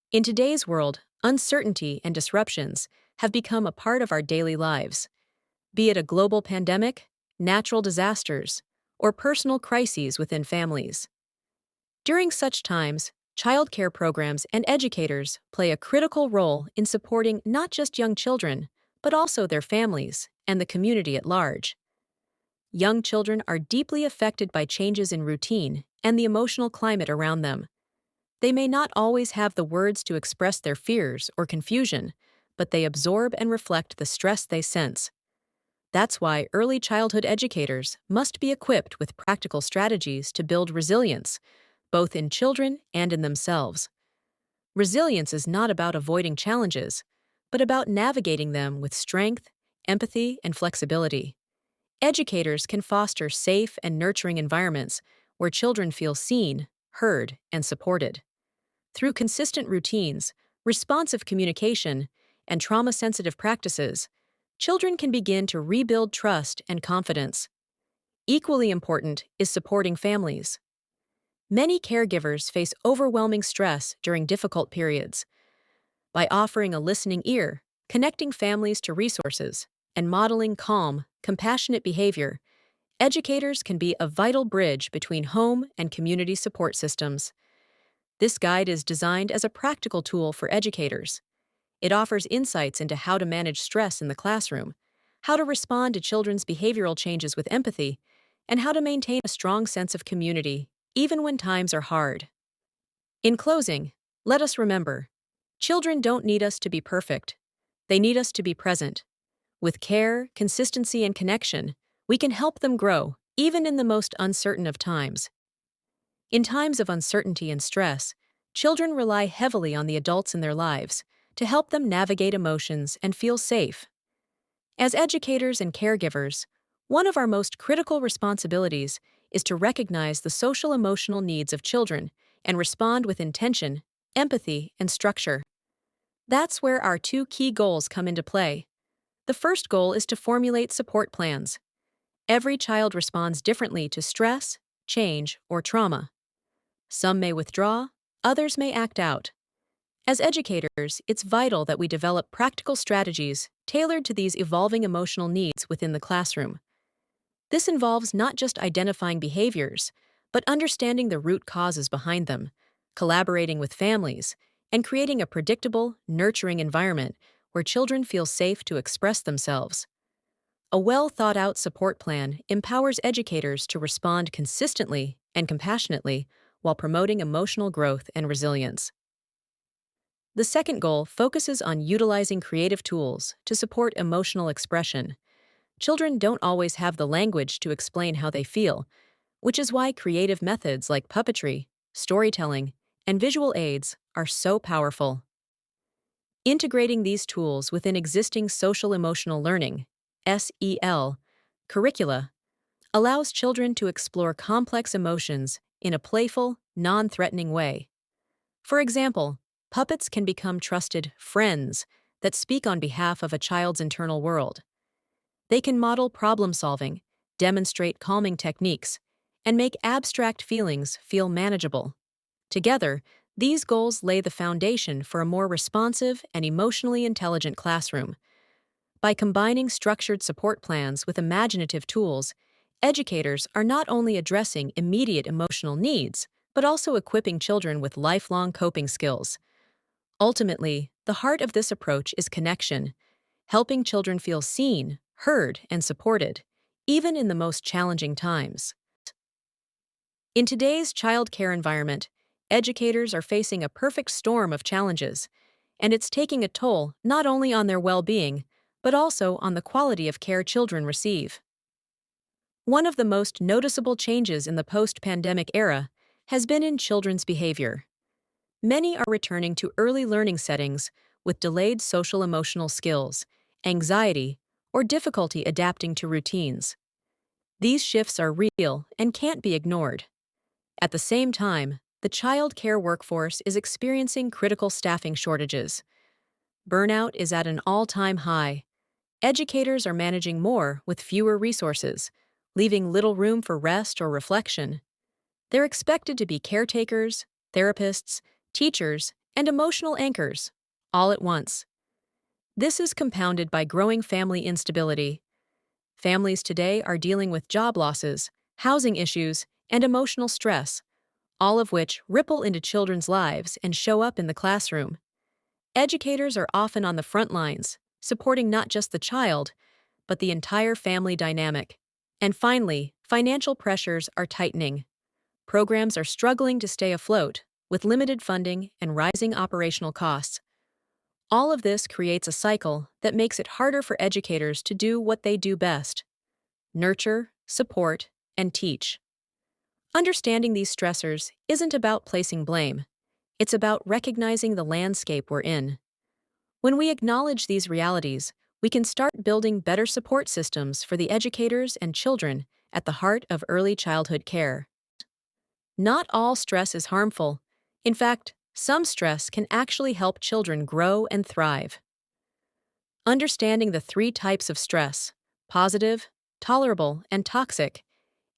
In today's world, uncertainty and disruptions have become a part of our daily lives, be it a global pandemic, natural disasters, or personal crises within families. During such times, childcare programs and educators play a critical role in supporting not just young children, but also their families and the community at large. Young children are deeply affected by changes in routine and the emotional climate around them. They may not always have the words to express their fears or confusion, but they absorb and reflect the stress they sense. That's why early childhood educators must be equipped with practical strategies to build resilience, both in children and in themselves. Resilience is not about avoiding challenges, but about navigating them with strength, empathy, and flexibility. Educators can foster safe and nurturing environments where children feel seen, heard, and supported. Through consistent routines, responsive communication, and trauma sensitive practices, children can begin to rebuild trust and confidence. Equally important is supporting families. Many caregivers face overwhelming stress during difficult periods. By offering a listening ear, connecting families to resources, and modeling calm, compassionate behavior, educators can be a vital bridge between home and community support systems. This guide is designed as a practical tool for educators. It offers insights into how to manage stress in the classroom, how to respond to children's behavioral changes with empathy, and how to maintain a strong sense of community, even when times are hard. In closing, let us remember, children don't need us to be perfect. They need us to be present. With care, consistency, and connection, we can help them grow, even in the most uncertain of times. In times of uncertainty and stress, children rely heavily on the adults in their lives to help them navigate emotions and feel safe. As educators and caregivers, one of our most critical responsibilities is to recognize the social emotional needs of children and respond with intention, empathy, and structure. That's where our two key goals come into play. The first goal is to formulate support plans. Every child responds differently to stress, change, or trauma. Some may withdraw, others may act out. As educators, it's vital that we develop practical strategies tailored to these evolving emotional needs within the classroom. This involves not just identifying behaviors, but understanding the root causes behind them, collaborating with families, and creating a predictable, nurturing environment where children feel safe to express themselves. A well-thought-out support plan empowers educators to respond consistently and compassionately while promoting emotional growth and resilience. The second goal focuses on utilizing creative tools to support emotional expression. Children don't always have the language to explain how they feel, which is why creative methods like puppetry, storytelling, and visual aids are so powerful. Integrating these tools within existing social emotional learning (SEL) curricula allows children to explore complex emotions in a playful, non-threatening way. For example, puppets can become trusted friends that speak on behalf of a child's internal world. They can model problem solving, demonstrate calming techniques, and make abstract feelings feel manageable. Together, these goals lay the foundation for a more responsive and emotionally intelligent classroom. By combining structured support plans with imaginative tools, educators are not only addressing immediate emotional needs, but also equipping children with lifelong coping skills. Ultimately, the heart of this approach is connection, helping children feel seen, heard, and supported, even in the most challenging times. In today's child care environment, educators are facing a perfect storm of challenges, and it's taking a toll not only on their well-being, but also on the quality of care children receive. One of the most noticeable changes in the post-pandemic era has been in children's behavior. Many are returning to early learning settings with delayed social emotional skills, anxiety, or difficulty adapting to routines. These shifts are real and can't be ignored. At the same time, the child care workforce is experiencing critical staffing shortages. Burnout is at an all-time high. Educators are managing more with fewer resources, leaving little room for rest or reflection. They're expected to be caretakers, therapists, teachers, and emotional anchors, all at once. This is compounded by growing family instability. Families today are dealing with job losses, housing issues, and emotional stress, all of which ripple into children's lives and show up in the classroom. Educators are often on the front lines, supporting not just the child, but the entire family dynamic. And finally, financial pressures are tightening. Programs are struggling to stay afloat, with limited funding and rising operational costs. All of this creates a cycle that makes it harder for educators to do what they do best: nurture, support, and teach. Understanding these stressors isn't about placing blame, it's about recognizing the landscape we're in. When we acknowledge these realities, we can start building better support systems for the educators and children at the heart of early childhood care. Not all stress is harmful. In fact, some stress can actually help children grow and thrive. Understanding the three types of stress, positive, tolerable, and toxic,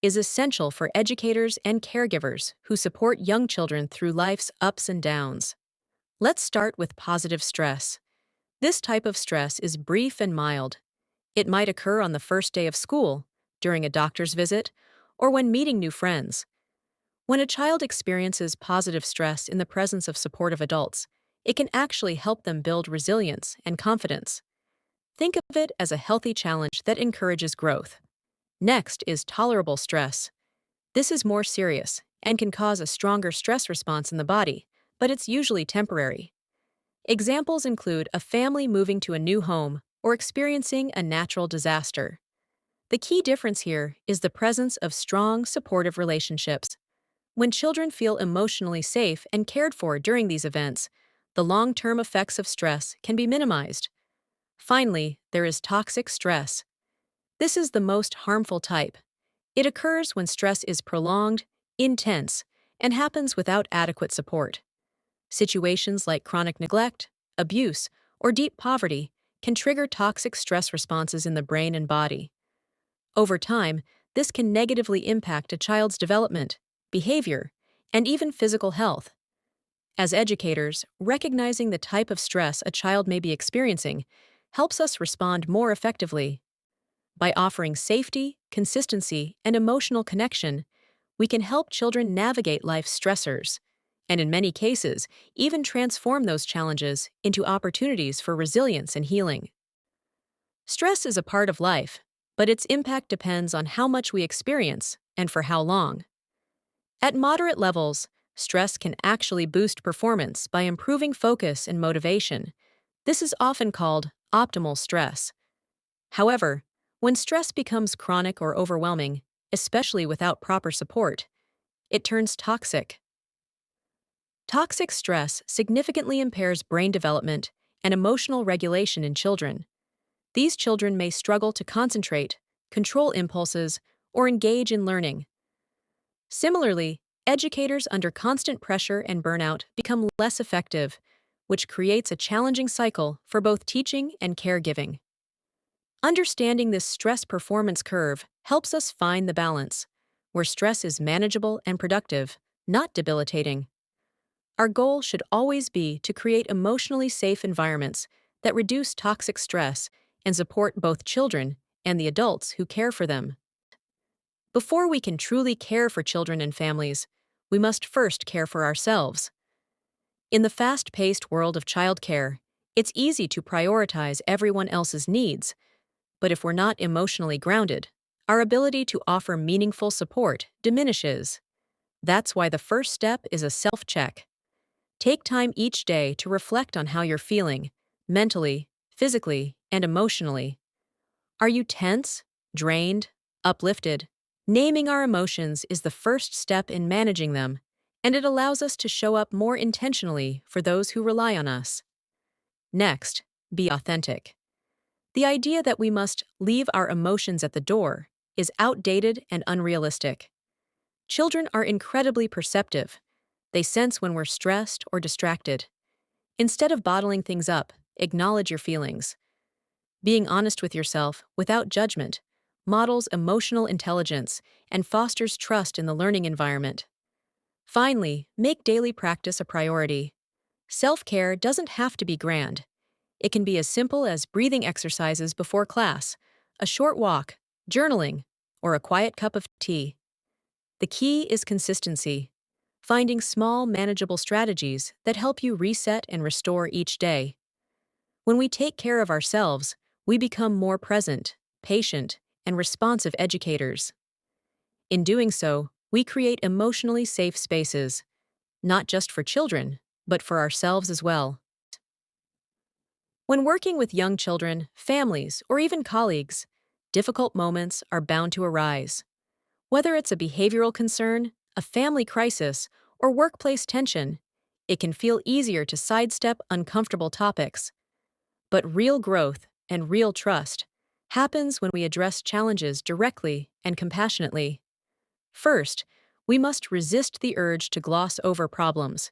is essential for educators and caregivers who support young children through life's ups and downs. Let's start with positive stress. This type of stress is brief and mild. It might occur on the first day of school, during a doctor's visit, or when meeting new friends. When a child experiences positive stress in the presence of supportive adults, it can actually help them build resilience and confidence. Think of it as a healthy challenge that encourages growth. Next is tolerable stress. This is more serious and can cause a stronger stress response in the body, but it's usually temporary. Examples include a family moving to a new home or experiencing a natural disaster. The key difference here is the presence of strong, supportive relationships. When children feel emotionally safe and cared for during these events, the long-term effects of stress can be minimized. Finally, there is toxic stress. This is the most harmful type. It occurs when stress is prolonged, intense, and happens without adequate support. Situations like chronic neglect, abuse, or deep poverty can trigger toxic stress responses in the brain and body. Over time, this can negatively impact a child's development, behavior, and even physical health. As educators, recognizing the type of stress a child may be experiencing helps us respond more effectively. By offering safety, consistency, and emotional connection, we can help children navigate life's stressors, and in many cases, even transform those challenges into opportunities for resilience and healing. Stress is a part of life, but its impact depends on how much we experience and for how long. At moderate levels, stress can actually boost performance by improving focus and motivation. This is often called optimal stress. However, when stress becomes chronic or overwhelming, especially without proper support, it turns toxic. Toxic stress significantly impairs brain development and emotional regulation in children. These children may struggle to concentrate, control impulses, or engage in learning. Similarly, educators under constant pressure and burnout become less effective, which creates a challenging cycle for both teaching and caregiving. Understanding this stress performance curve helps us find the balance, where stress is manageable and productive, not debilitating. Our goal should always be to create emotionally safe environments that reduce toxic stress and support both children and the adults who care for them. Before we can truly care for children and families, we must first care for ourselves. In the fast-paced world of childcare, it's easy to prioritize everyone else's needs, but if we're not emotionally grounded, our ability to offer meaningful support diminishes. That's why the first step is a self-check. Take time each day to reflect on how you're feeling, mentally, physically, and emotionally. Are you tense, drained, uplifted? Naming our emotions is the first step in managing them, and it allows us to show up more intentionally for those who rely on us. Next, be authentic. The idea that we must leave our emotions at the door is outdated and unrealistic. Children are incredibly perceptive. They sense when we're stressed or distracted. Instead of bottling things up, acknowledge your feelings. Being honest with yourself, without judgment, models emotional intelligence and fosters trust in the learning environment. Finally, make daily practice a priority. Self-care doesn't have to be grand. It can be as simple as breathing exercises before class, a short walk, journaling, or a quiet cup of tea. The key is consistency, finding small, manageable strategies that help you reset and restore each day. When we take care of ourselves, we become more present, patient, and responsive educators. In doing so, we create emotionally safe spaces, not just for children, but for ourselves as well. When working with young children, families, or even colleagues, difficult moments are bound to arise. Whether it's a behavioral concern, a family crisis, or workplace tension, it can feel easier to sidestep uncomfortable topics. But real growth and real trust happens when we address challenges directly and compassionately. First, we must resist the urge to gloss over problems.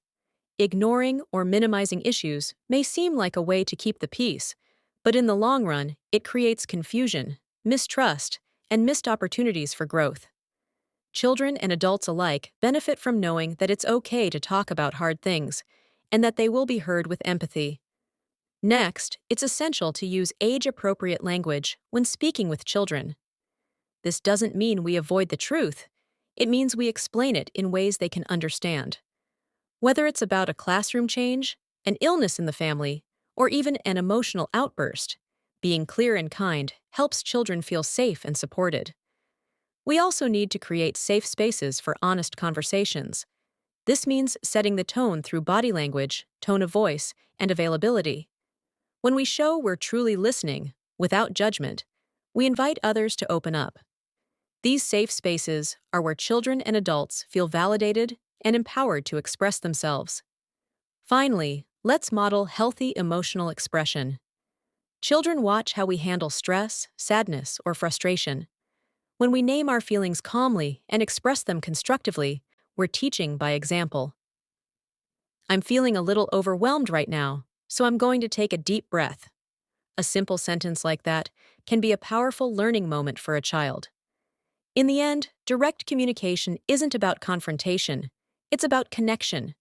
Ignoring or minimizing issues may seem like a way to keep the peace, but in the long run, it creates confusion, mistrust, and missed opportunities for growth. Children and adults alike benefit from knowing that it's okay to talk about hard things and that they will be heard with empathy. Next, it's essential to use age-appropriate language when speaking with children. This doesn't mean we avoid the truth. It means we explain it in ways they can understand. Whether it's about a classroom change, an illness in the family, or even an emotional outburst, being clear and kind helps children feel safe and supported. We also need to create safe spaces for honest conversations. This means setting the tone through body language, tone of voice, and availability. When we show we're truly listening, without judgment, we invite others to open up. These safe spaces are where children and adults feel validated and empowered to express themselves. Finally, let's model healthy emotional expression. Children watch how we handle stress, sadness, or frustration. When we name our feelings calmly and express them constructively, we're teaching by example. I'm feeling a little overwhelmed right now, so I'm going to take a deep breath. A simple sentence like that can be a powerful learning moment for a child. In the end, direct communication isn't about confrontation. It's about connection.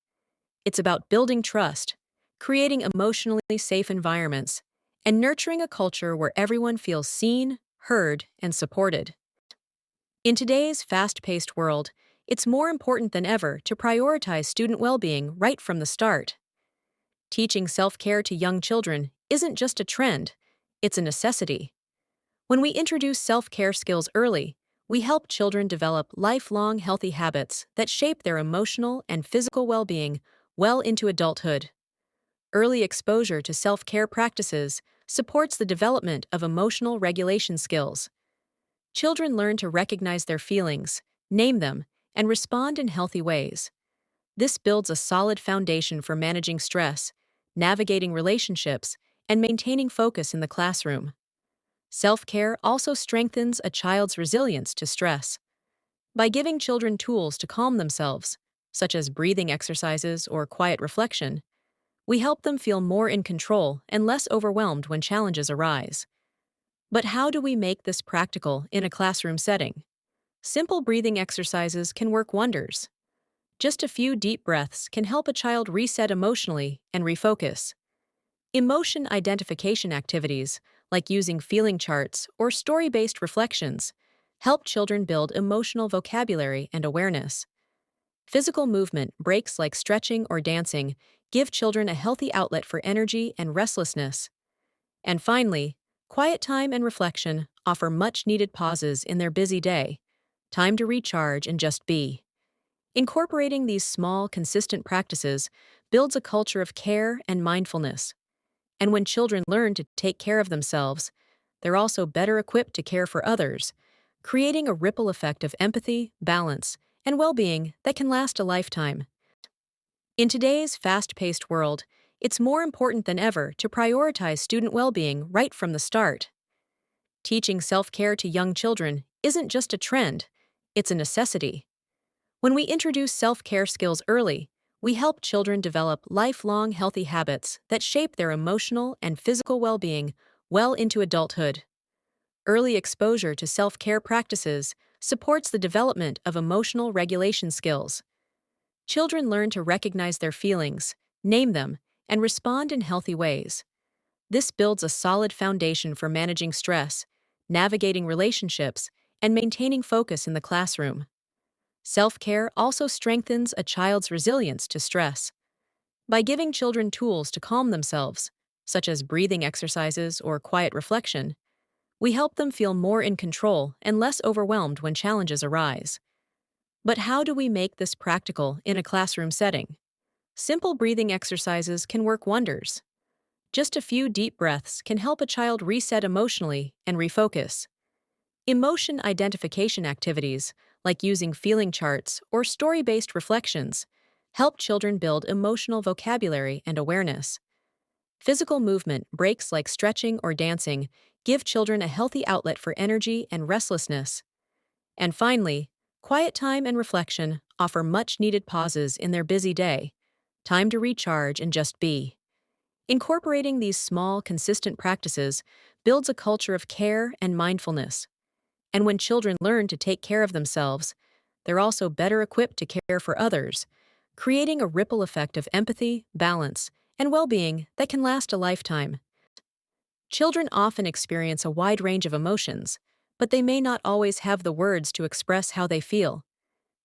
It's about building trust, creating emotionally safe environments, and nurturing a culture where everyone feels seen, heard, and supported. In today's fast-paced world, it's more important than ever to prioritize student well-being right from the start. Teaching self-care to young children isn't just a trend, it's a necessity. When we introduce self-care skills early, we help children develop lifelong healthy habits that shape their emotional and physical well-being well into adulthood. Early exposure to self-care practices supports the development of emotional regulation skills. Children learn to recognize their feelings, name them, and respond in healthy ways. This builds a solid foundation for managing stress, navigating relationships, and maintaining focus in the classroom. Self-care also strengthens a child's resilience to stress. By giving children tools to calm themselves, such as breathing exercises or quiet reflection, we help them feel more in control and less overwhelmed when challenges arise. But how do we make this practical in a classroom setting? Simple breathing exercises can work wonders. Just a few deep breaths can help a child reset emotionally and refocus. Emotion identification activities, like using feeling charts or story-based reflections, help children build emotional vocabulary and awareness. Physical movement, breaks like stretching or dancing, give children a healthy outlet for energy and restlessness. And finally, quiet time and reflection offer much-needed pauses in their busy day, time to recharge and just be. Incorporating these small, consistent practices builds a culture of care and mindfulness. And when children learn to take care of themselves, they're also better equipped to care for others, creating a ripple effect of empathy, balance, and well-being that can last a lifetime. In today's fast-paced world, it's more important than ever to prioritize student well-being right from the start. Teaching self-care to young children isn't just a trend, it's a necessity. When we introduce self-care skills early, we help children develop lifelong healthy habits that shape their emotional and physical well-being well into adulthood. Early exposure to self-care practices supports the development of emotional regulation skills. Children learn to recognize their feelings, name them, and respond in healthy ways. This builds a solid foundation for managing stress, navigating relationships, and maintaining focus in the classroom. Self-care also strengthens a child's resilience to stress. By giving children tools to calm themselves, such as breathing exercises or quiet reflection, we help them feel more in control and less overwhelmed when challenges arise. But how do we make this practical in a classroom setting? Simple breathing exercises can work wonders. Just a few deep breaths can help a child reset emotionally and refocus. Emotion identification activities, like using feeling charts or story-based reflections, help children build emotional vocabulary and awareness. Physical movement, breaks like stretching or dancing, give children a healthy outlet for energy and restlessness. And finally, quiet time and reflection offer much-needed pauses in their busy day, time to recharge and just be. Incorporating these small, consistent practices builds a culture of care and mindfulness. And when children learn to take care of themselves, they're also better equipped to care for others, creating a ripple effect of empathy, balance, and well-being that can last a lifetime. Children often experience a wide range of emotions, but they may not always have the words to express how they feel.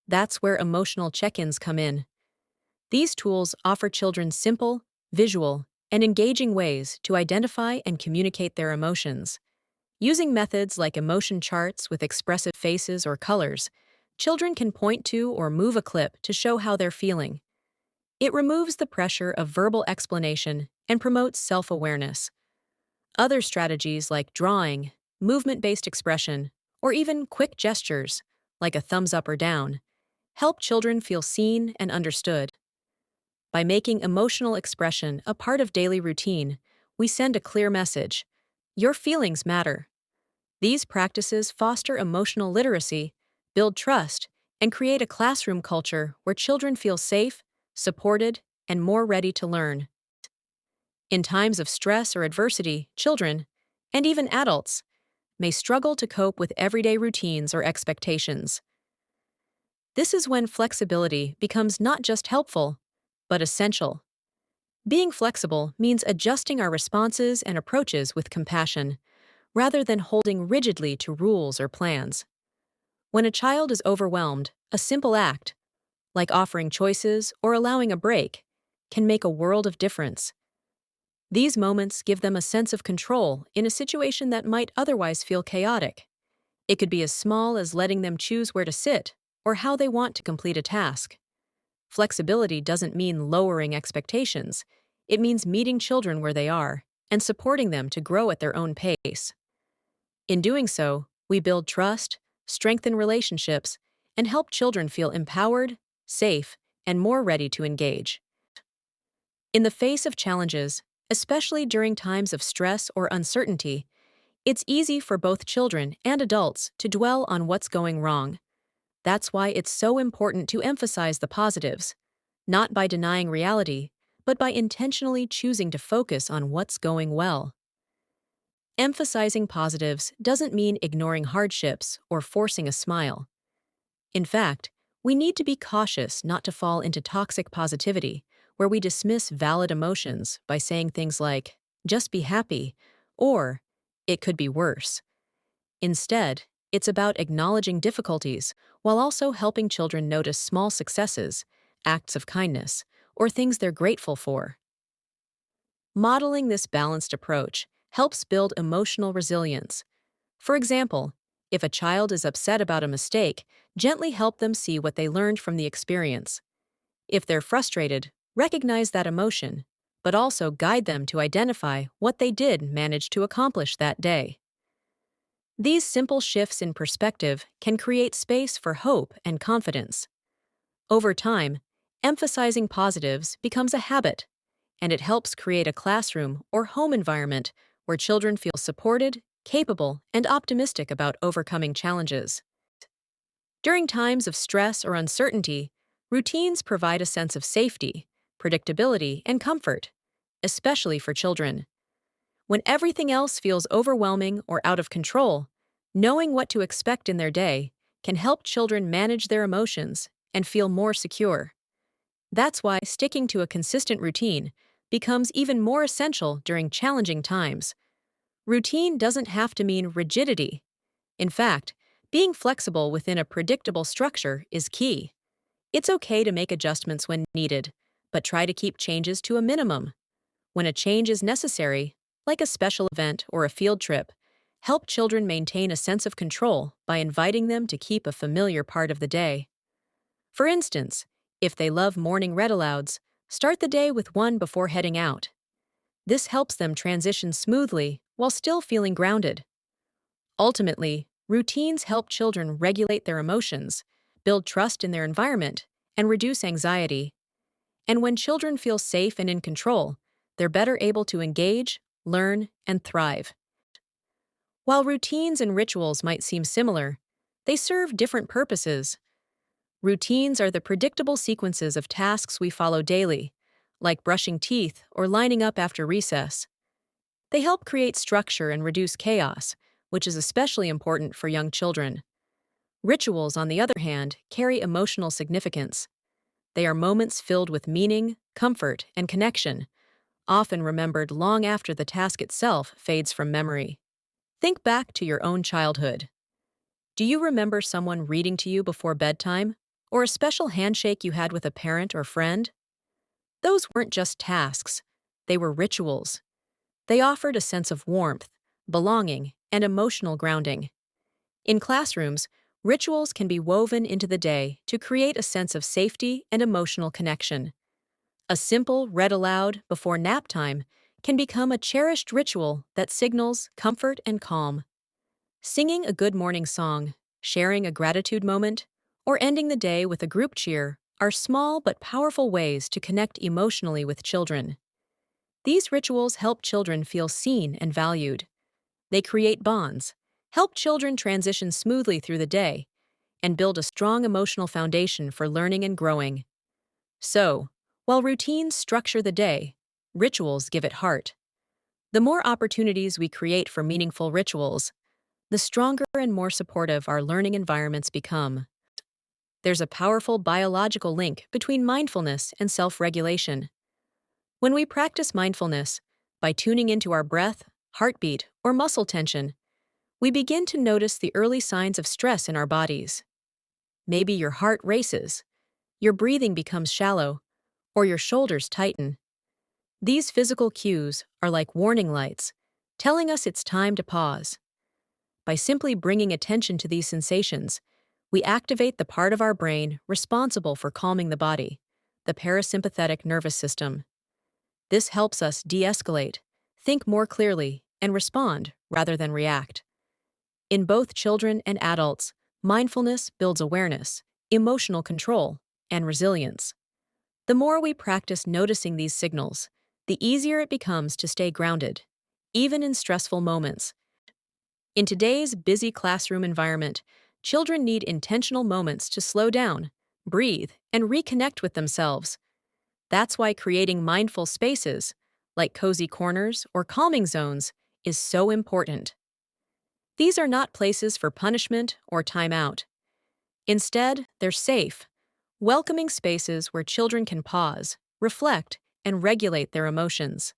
That's where emotional check-ins come in. These tools offer children simple, visual, and engaging ways to identify and communicate their emotions. Using methods like emotion charts with expressive faces or colors, children can point to or move a clip to show how they're feeling. It removes the pressure of verbal explanation and promotes self-awareness. Other strategies like drawing, movement-based expression, or even quick gestures, like a thumbs up or down, help children feel seen and understood. By making emotional expression a part of daily routine, we send a clear message: your feelings matter. These practices foster emotional literacy, build trust, and create a classroom culture where children feel safe, supported, and more ready to learn. In times of stress or adversity, children, and even adults, may struggle to cope with everyday routines or expectations. This is when flexibility becomes not just helpful, but essential. Being flexible means adjusting our responses and approaches with compassion, rather than holding rigidly to rules or plans. When a child is overwhelmed, a simple act, like offering choices or allowing a break, can make a world of difference. These moments give them a sense of control in a situation that might otherwise feel chaotic. It could be as small as letting them choose where to sit or how they want to complete a task. Flexibility doesn't mean lowering expectations. It means meeting children where they are and supporting them to grow at their own pace. In doing so, we build trust, strengthen relationships, and help children feel empowered, safe, and more ready to engage. In the face of challenges, especially during times of stress or uncertainty, it's easy for both children and adults to dwell on what's going wrong. That's why it's so important to emphasize the positives, not by denying reality, but by intentionally choosing to focus on what's going well. Emphasizing positives doesn't mean ignoring hardships or forcing a smile. In fact, we need to be cautious not to fall into toxic positivity, where we dismiss valid emotions by saying things like, just be happy, or it could be worse. Instead, it's about acknowledging difficulties while also helping children notice small successes, acts of kindness, or things they're grateful for. Modeling this balanced approach helps build emotional resilience. For example, if a child is upset about a mistake, gently help them see what they learned from the experience. If they're frustrated, recognize that emotion, but also guide them to identify what they did manage to accomplish that day. These simple shifts in perspective can create space for hope and confidence. Over time, emphasizing positives becomes a habit, and it helps create a classroom or home environment where children feel supported, capable, and optimistic about overcoming challenges. During times of stress or uncertainty, routines provide a sense of safety, predictability, and comfort, especially for children. When everything else feels overwhelming or out of control, knowing what to expect in their day can help children manage their emotions and feel more secure. That's why sticking to a consistent routine, becomes even more essential during challenging times. Routine doesn't have to mean rigidity. In fact, being flexible within a predictable structure is key. It's okay to make adjustments when needed, but try to keep changes to a minimum. When a change is necessary, like a special event or a field trip, help children maintain a sense of control by inviting them to keep a familiar part of the day. For instance, if they love morning read-alouds, start the day with one before heading out. This helps them transition smoothly while still feeling grounded. Ultimately, routines help children regulate their emotions, build trust in their environment, and reduce anxiety. And when children feel safe and in control, they're better able to engage, learn, and thrive. While routines and rituals might seem similar, they serve different purposes. Routines are the predictable sequences of tasks we follow daily, like brushing teeth or lining up after recess. They help create structure and reduce chaos, which is especially important for young children. Rituals, on the other hand, carry emotional significance. They are moments filled with meaning, comfort, and connection, often remembered long after the task itself fades from memory. Think back to your own childhood. Do you remember someone reading to you before bedtime, or a special handshake you had with a parent or friend? Those weren't just tasks, they were rituals. They offered a sense of warmth, belonging, and emotional grounding. In classrooms, rituals can be woven into the day to create a sense of safety and emotional connection. A simple read aloud before nap time can become a cherished ritual that signals comfort and calm. Singing a good morning song, sharing a gratitude moment, or ending the day with a group cheer are small but powerful ways to connect emotionally with children. These rituals help children feel seen and valued. They create bonds, help children transition smoothly through the day, and build a strong emotional foundation for learning and growing. So, while routines structure the day, rituals give it heart. The more opportunities we create for meaningful rituals, the stronger and more supportive our learning environments become. There's a powerful biological link between mindfulness and self-regulation. When we practice mindfulness, by tuning into our breath, heartbeat, or muscle tension, we begin to notice the early signs of stress in our bodies. Maybe your heart races, your breathing becomes shallow, or your shoulders tighten. These physical cues are like warning lights, telling us it's time to pause. By simply bringing attention to these sensations, we activate the part of our brain responsible for calming the body, the parasympathetic nervous system. This helps us de-escalate, think more clearly, and respond rather than react. In both children and adults, mindfulness builds awareness, emotional control, and resilience. The more we practice noticing these signals, the easier it becomes to stay grounded, even in stressful moments. In today's busy classroom environment, children need intentional moments to slow down, breathe, and reconnect with themselves. That's why creating mindful spaces, like cozy corners or calming zones, is so important. These are not places for punishment or time out. Instead, they're safe, welcoming spaces where children can pause, reflect, and regulate their emotions.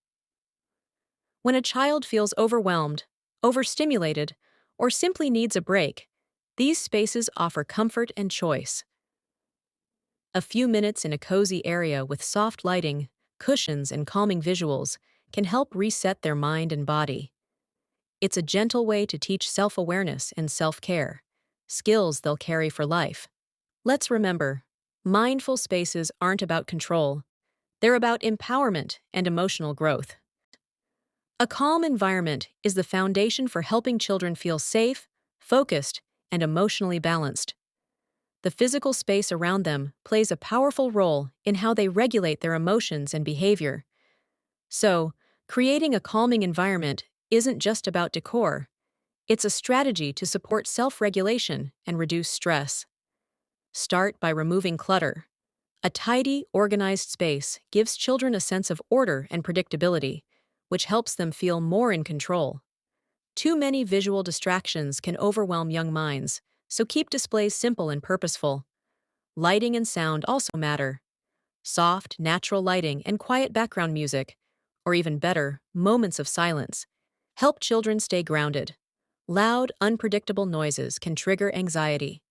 When a child feels overwhelmed, overstimulated, or simply needs a break, these spaces offer comfort and choice. A few minutes in a cozy area with soft lighting, cushions, and calming visuals can help reset their mind and body. It's a gentle way to teach self-awareness and self-care, skills they'll carry for life. Let's remember, mindful spaces aren't about control. They're about empowerment and emotional growth. A calm environment is the foundation for helping children feel safe, focused, and emotionally balanced. The physical space around them plays a powerful role in how they regulate their emotions and behavior. So, creating a calming environment isn't just about decor. It's a strategy to support self-regulation and reduce stress. Start by removing clutter. A tidy, organized space gives children a sense of order and predictability, which helps them feel more in control. Too many visual distractions can overwhelm young minds, so keep displays simple and purposeful. Lighting and sound also matter. Soft, natural lighting and quiet background music, or even better, moments of silence, help children stay grounded. Loud, unpredictable noises can trigger anxiety.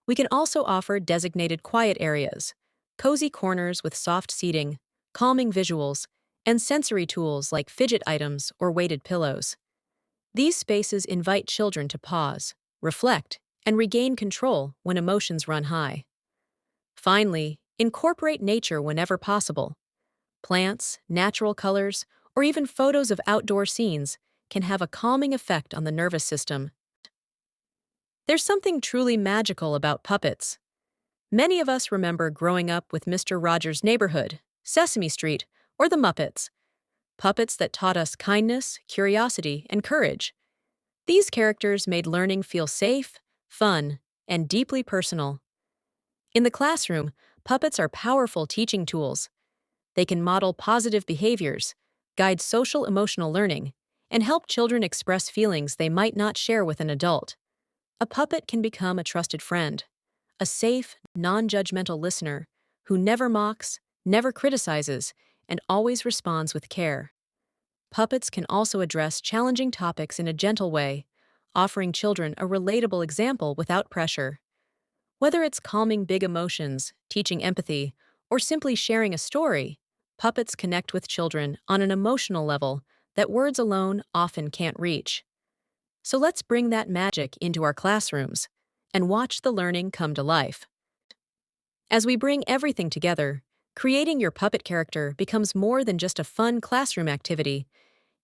We can also offer designated quiet areas, cozy corners with soft seating, calming visuals, and sensory tools like fidget items or weighted pillows. These spaces invite children to pause, reflect, and regain control when emotions run high. Finally, incorporate nature whenever possible. Plants, natural colors, or even photos of outdoor scenes can have a calming effect on the nervous system. There's something truly magical about puppets. Many of us remember growing up with Mr. Rogers' Neighborhood, Sesame Street, or the Muppets, puppets that taught us kindness, curiosity, and courage. These characters made learning feel safe, fun, and deeply personal. In the classroom, puppets are powerful teaching tools. They can model positive behaviors, guide social emotional learning, and help children express feelings they might not share with an adult. A puppet can become a trusted friend, a safe, non-judgmental listener who never mocks, never criticizes, and always responds with care. Puppets can also address challenging topics in a gentle way, offering children a relatable example without pressure. Whether it's calming big emotions, teaching empathy, or simply sharing a story, puppets connect with children on an emotional level that words alone often can't reach. So let's bring that magic into our classrooms and watch the learning come to life. As we bring everything together, creating your puppet character becomes more than just a fun classroom activity.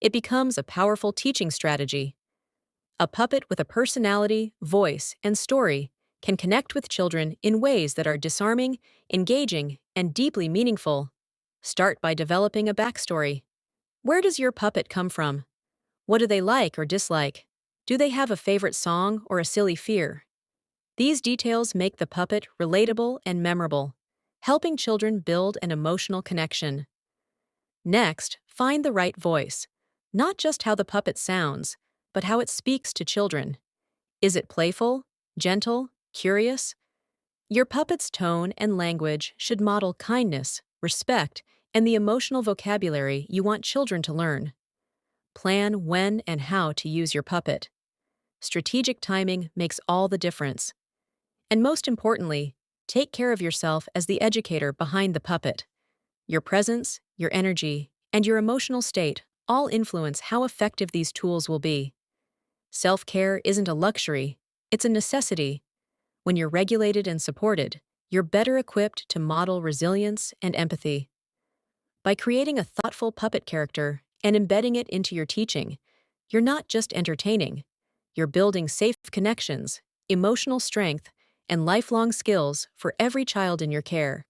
It becomes a powerful teaching strategy. A puppet with a personality, voice, and story can connect with children in ways that are disarming, engaging, and deeply meaningful. Start by developing a backstory. Where does your puppet come from? What do they like or dislike? Do they have a favorite song or a silly fear? These details make the puppet relatable and memorable, helping children build an emotional connection. Next, find the right voice. Not just how the puppet sounds, but how it speaks to children. Is it playful, gentle, curious? Your puppet's tone and language should model kindness, respect, and the emotional vocabulary you want children to learn. Plan when and how to use your puppet. Strategic timing makes all the difference. And most importantly, take care of yourself as the educator behind the puppet. Your presence, your energy, and your emotional state all influence how effective these tools will be. Self-care isn't a luxury, it's a necessity. When you're regulated and supported, you're better equipped to model resilience and empathy. By creating a thoughtful puppet character and embedding it into your teaching, you're not just entertaining, you're building safe connections, emotional strength, and lifelong skills for every child in your care.